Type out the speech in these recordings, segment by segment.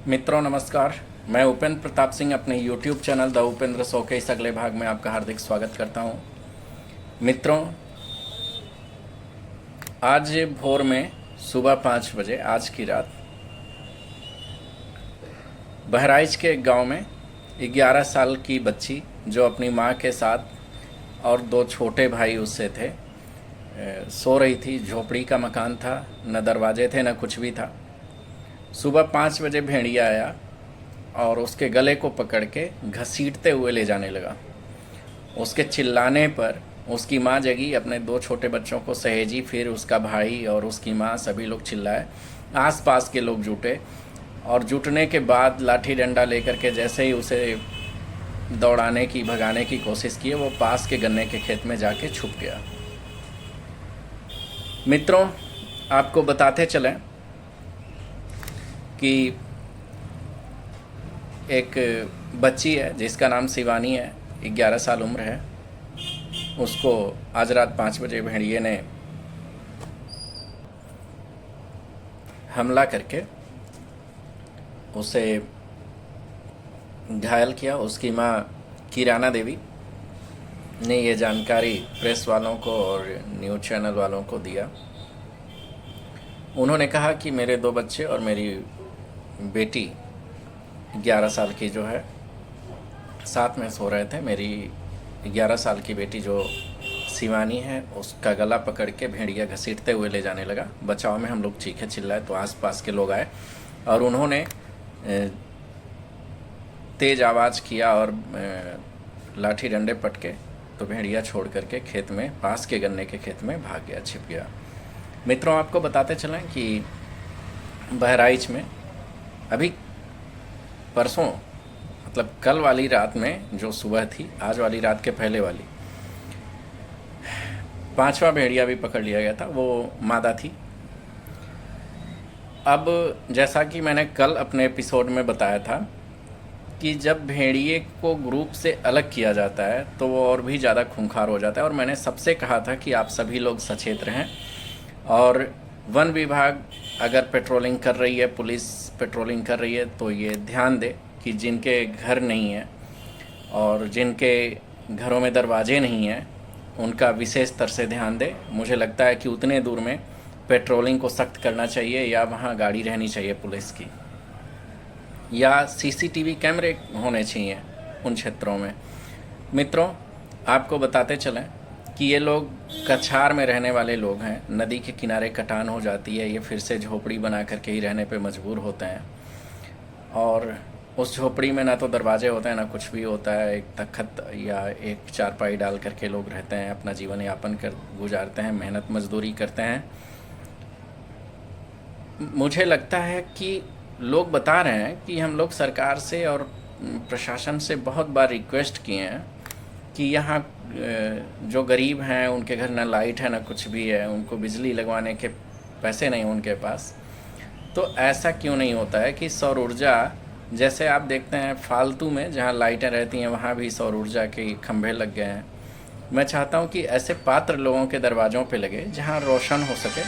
मित्रों नमस्कार। मैं उपेंद्र प्रताप सिंह अपने YouTube channel the Upendra show के इस अगले भाग में आपका हार्दिक स्वागत करता हूं। मित्रों, आज भोर में सुबह 5 बजे आज की रात बहराइच के एक गांव में 11 साल की बच्ची जो अपनी मां के साथ और 2 छोटे भाई उससे थे, सो रही थी। झोपड़ी का मकान था, न दरवाजे थे न कुछ भी था। सुबह 5 बजे भेड़िया आया और उसके गले को पकड़ के घसीटते हुए ले जाने लगा। उसके चिल्लाने पर उसकी माँ जगी, अपने 2 छोटे बच्चों को सहेजी, फिर उसका भाई और उसकी माँ सभी लोग चिल्लाए। आसपास के लोग जुटे और जुटने के बाद लाठी डंडा लेकर के जैसे ही उसे दौड़ाने की भगाने की कोशिश की, वो पास के गन्ने के खेत में जाके छुप गया। मित्रों, आपको बताते चलें कि एक बच्ची है जिसका नाम शिवानी है, 11 साल उम्र है। उसको आज रात 5 बजे भेड़िए ने हमला करके उसे घायल किया। उसकी माँ किराना देवी ने ये जानकारी प्रेस वालों को और न्यूज़ चैनल वालों को दिया। उन्होंने कहा कि मेरे 2 बच्चे और मेरी बेटी 11 साल की जो है साथ में सो रहे थे। मेरी 11 साल की बेटी जो शिवानी है, उसका गला पकड़ के भेड़िया घसीटते हुए ले जाने लगा। बचाव में हम लोग चीखे चिल्लाए तो आसपास के लोग आए और उन्होंने तेज़ आवाज़ किया और लाठी डंडे पटके तो भेड़िया छोड़ करके खेत में, पास के गन्ने के खेत में भाग गया, छिप गया। मित्रों, आपको बताते चलें कि बहराइच में अभी परसों, मतलब कल वाली रात में जो सुबह थी, आज वाली रात के पहले वाली, 5वां भेड़िया भी पकड़ लिया गया था। वो मादा थी। अब जैसा कि मैंने कल अपने एपिसोड में बताया था कि जब भेड़िए को ग्रुप से अलग किया जाता है तो वो और भी ज़्यादा खूंखार हो जाता है। और मैंने सबसे कहा था कि आप सभी लोग सचेत रहें और वन विभाग अगर पेट्रोलिंग कर रही है, पुलिस पेट्रोलिंग कर रही है, तो ये ध्यान दे कि जिनके घर नहीं है और जिनके घरों में दरवाजे नहीं हैं, उनका विशेष तर से ध्यान दे। मुझे लगता है कि उतने दूर में पेट्रोलिंग को सख्त करना चाहिए या वहाँ गाड़ी रहनी चाहिए पुलिस की, या सीसीटीवी कैमरे होने चाहिए उन क्षेत्रों में। मित्रों, आपको बताते चलें कि ये लोग कछार में रहने वाले लोग हैं। नदी के किनारे कटान हो जाती है, ये फिर से झोपड़ी बना करके ही रहने पे मजबूर होते हैं। और उस झोपड़ी में ना तो दरवाजे होते हैं ना कुछ भी होता है। एक तख्त या एक चारपाई डाल करके लोग रहते हैं, अपना जीवन यापन कर गुजारते हैं, मेहनत मजदूरी करते हैं। मुझे लगता है कि लोग बता रहे हैं कि हम लोग सरकार से और प्रशासन से बहुत बार रिक्वेस्ट किए हैं कि यहाँ जो गरीब हैं, उनके घर ना लाइट है ना कुछ भी है, उनको बिजली लगवाने के पैसे नहीं उनके पास, तो ऐसा क्यों नहीं होता है कि सौर ऊर्जा, जैसे आप देखते हैं फालतू में जहाँ लाइटें रहती हैं वहाँ भी सौर ऊर्जा के खंभे लग गए हैं। मैं चाहता हूँ कि ऐसे पात्र लोगों के दरवाज़ों पे लगे जहाँ रोशन हो सके।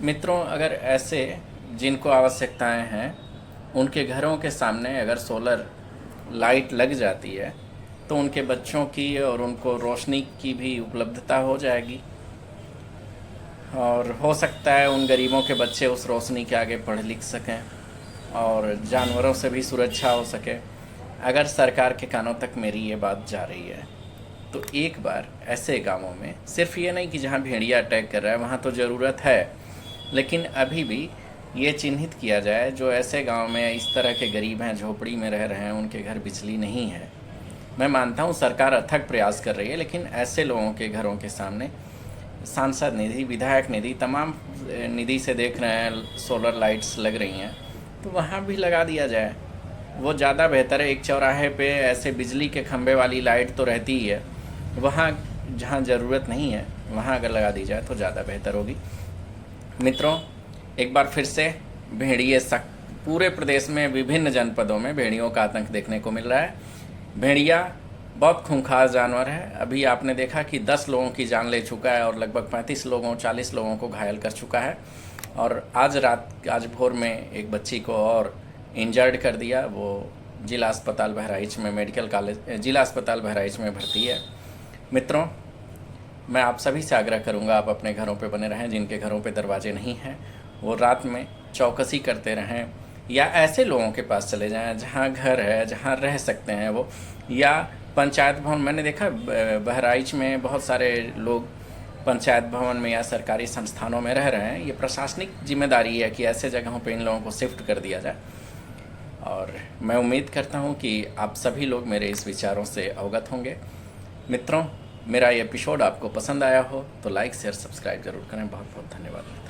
मित्रों, अगर ऐसे जिनको आवश्यकताएं हैं उनके घरों के सामने अगर सोलर लाइट लग जाती है तो उनके बच्चों की और उनको रोशनी की भी उपलब्धता हो जाएगी और हो सकता है उन गरीबों के बच्चे उस रोशनी के आगे पढ़ लिख सकें और जानवरों से भी सुरक्षा हो सके। अगर सरकार के कानों तक मेरी ये बात जा रही है तो एक बार ऐसे गांवों में, सिर्फ ये नहीं कि जहां भेड़िया अटैक कर रहा है वहां तो ज़रूरत है, लेकिन अभी भी ये चिन्हित किया जाए जो ऐसे गांव में इस तरह के गरीब हैं, झोपड़ी में रह रहे हैं, उनके घर बिजली नहीं है। मैं मानता हूँ सरकार अथक प्रयास कर रही है, लेकिन ऐसे लोगों के घरों के सामने सांसद निधि, विधायक निधि, तमाम निधि से देख रहे हैं सोलर लाइट्स लग रही हैं, तो वहाँ भी लगा दिया जाए। वो ज़्यादा बेहतर है। एक चौराहे पे ऐसे बिजली के खंभे वाली लाइट तो रहती ही है, वहाँ जहाँ ज़रूरत नहीं है वहाँ अगर लगा दी जाए तो ज़्यादा बेहतर होगी। मित्रों, एक बार फिर से भेड़िए पूरे प्रदेश में विभिन्न जनपदों में भेड़ियों का आतंक देखने को मिल रहा है। भेड़िया बहुत खूंखार जानवर है। अभी आपने देखा कि 10 लोगों की जान ले चुका है और लगभग 40 लोगों को घायल कर चुका है। और आज भोर में एक बच्ची को और इंजर्ड कर दिया। वो जिला अस्पताल बहराइच में जिला अस्पताल बहराइच में भर्ती है। मित्रों, मैं आप सभी से आग्रह करूंगा, आप अपने घरों पे बने रहें। जिनके घरों पे दरवाजे नहीं हैं वो रात में चौकसी करते रहें, या ऐसे लोगों के पास चले जाएं जहां घर है, जहां रह सकते हैं वो, या पंचायत भवन। मैंने देखा बहराइच में बहुत सारे लोग पंचायत भवन में या सरकारी संस्थानों में रह रहे हैं। ये प्रशासनिक जिम्मेदारी है कि ऐसे जगहों पे इन लोगों को शिफ्ट कर दिया जाए। और मैं उम्मीद करता हूँ कि आप सभी लोग मेरे इस विचारों से अवगत होंगे। मित्रों, मेरा ये एपिसोड आपको पसंद आया हो तो लाइक शेयर सब्सक्राइब ज़रूर करें। बहुत बहुत धन्यवाद।